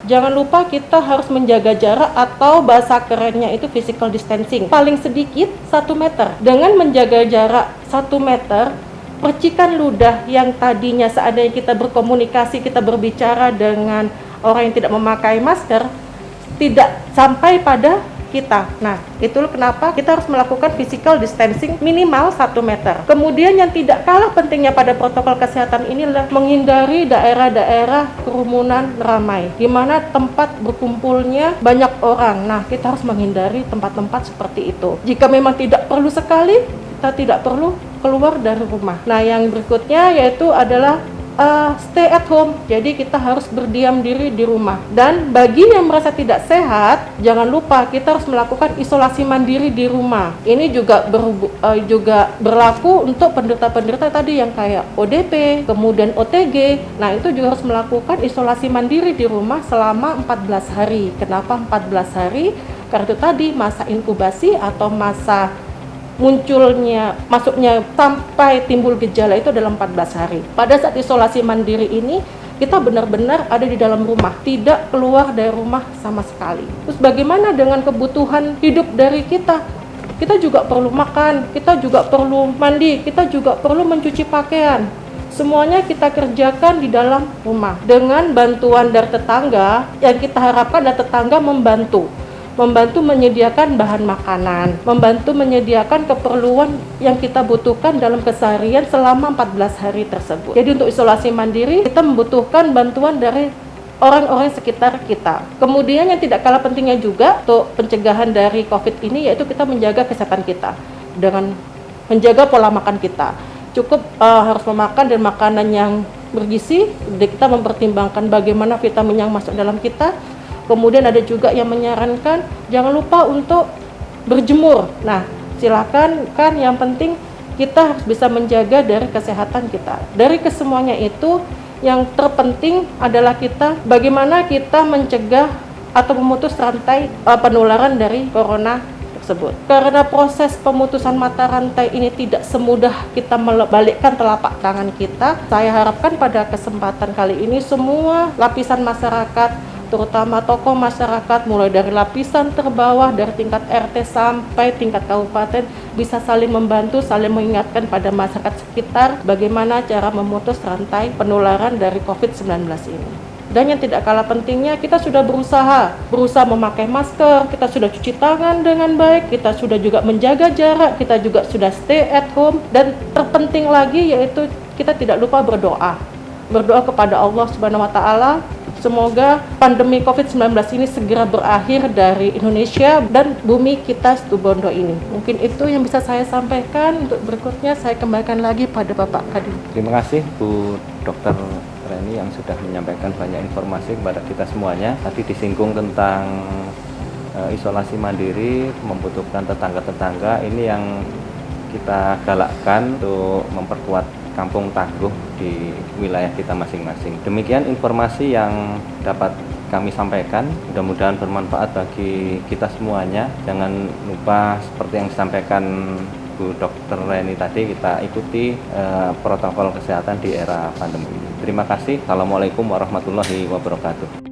Jangan lupa kita harus menjaga jarak atau bahasa kerennya itu physical distancing. Paling sedikit 1 meter. Dengan menjaga jarak 1 meter, percikan ludah yang tadinya seandainya kita berkomunikasi, kita berbicara dengan orang yang tidak memakai masker, tidak sampai pada kita. Nah, itulah kenapa kita harus melakukan physical distancing minimal 1 meter. Kemudian yang tidak kalah pentingnya pada protokol kesehatan inilah menghindari daerah-daerah kerumunan ramai, di mana tempat berkumpulnya banyak orang. Nah, kita harus menghindari tempat-tempat seperti itu. Jika memang tidak perlu sekali, kita tidak perlu keluar dari rumah. Nah, yang berikutnya yaitu adalah stay at home, jadi kita harus berdiam diri di rumah. Dan bagi yang merasa tidak sehat, jangan lupa kita harus melakukan isolasi mandiri di rumah. Ini juga berlaku untuk penderita-penderita tadi yang kayak ODP, kemudian OTG. Nah, itu juga harus melakukan isolasi mandiri di rumah selama 14 hari. Kenapa 14 hari? Karena itu tadi masa inkubasi atau masa masuknya sampai timbul gejala itu dalam 14 hari. Pada saat isolasi mandiri ini, kita benar-benar ada di dalam rumah, tidak keluar dari rumah sama sekali. Terus bagaimana dengan kebutuhan hidup dari kita? Kita juga perlu makan, kita juga perlu mandi, kita juga perlu mencuci pakaian. Semuanya kita kerjakan di dalam rumah. Dengan bantuan dari tetangga, yang kita harapkan adalah tetangga membantu menyediakan bahan makanan, membantu menyediakan keperluan yang kita butuhkan dalam keseharian selama 14 hari tersebut. Jadi untuk isolasi mandiri, kita membutuhkan bantuan dari orang-orang sekitar kita. Kemudian yang tidak kalah pentingnya juga untuk pencegahan dari COVID ini, yaitu kita menjaga kesehatan kita dengan menjaga pola makan kita. Cukup harus memakan dan makanan yang bergizi, kita mempertimbangkan bagaimana vitamin yang masuk dalam kita. Kemudian ada juga yang menyarankan jangan lupa untuk berjemur. Nah, silakan, kan yang penting kita harus bisa menjaga dari kesehatan kita. Dari kesemuanya itu, yang terpenting adalah bagaimana kita mencegah atau memutus rantai penularan dari corona tersebut. Karena proses pemutusan mata rantai ini tidak semudah kita membalikkan telapak tangan kita, saya harapkan pada kesempatan kali ini semua lapisan masyarakat, terutama tokoh masyarakat, mulai dari lapisan terbawah, dari tingkat RT sampai tingkat kabupaten, bisa saling membantu, saling mengingatkan pada masyarakat sekitar bagaimana cara memutus rantai penularan dari COVID-19 ini. Dan yang tidak kalah pentingnya, kita sudah berusaha memakai masker, kita sudah cuci tangan dengan baik, kita sudah juga menjaga jarak, kita juga sudah stay at home, dan terpenting lagi yaitu kita tidak lupa berdoa kepada Allah Subhanahu wa Ta'ala. Semoga pandemi COVID-19 ini segera berakhir dari Indonesia dan bumi kita Situbondo ini. Mungkin itu yang bisa saya sampaikan. Untuk berikutnya saya kembalikan lagi pada Bapak Kadin. Terima kasih Bu Dr. Reni yang sudah menyampaikan banyak informasi kepada kita semuanya. Tadi disinggung tentang isolasi mandiri, membutuhkan tetangga-tetangga. Ini yang kita galakkan untuk memperkuat kampung tangguh di wilayah kita masing-masing. Demikian informasi yang dapat kami sampaikan, mudah-mudahan bermanfaat bagi kita semuanya. Jangan lupa seperti yang disampaikan Bu Dr. Reni tadi, kita ikuti protokol kesehatan di era pandemi ini. Terima kasih. Assalamualaikum warahmatullahi wabarakatuh.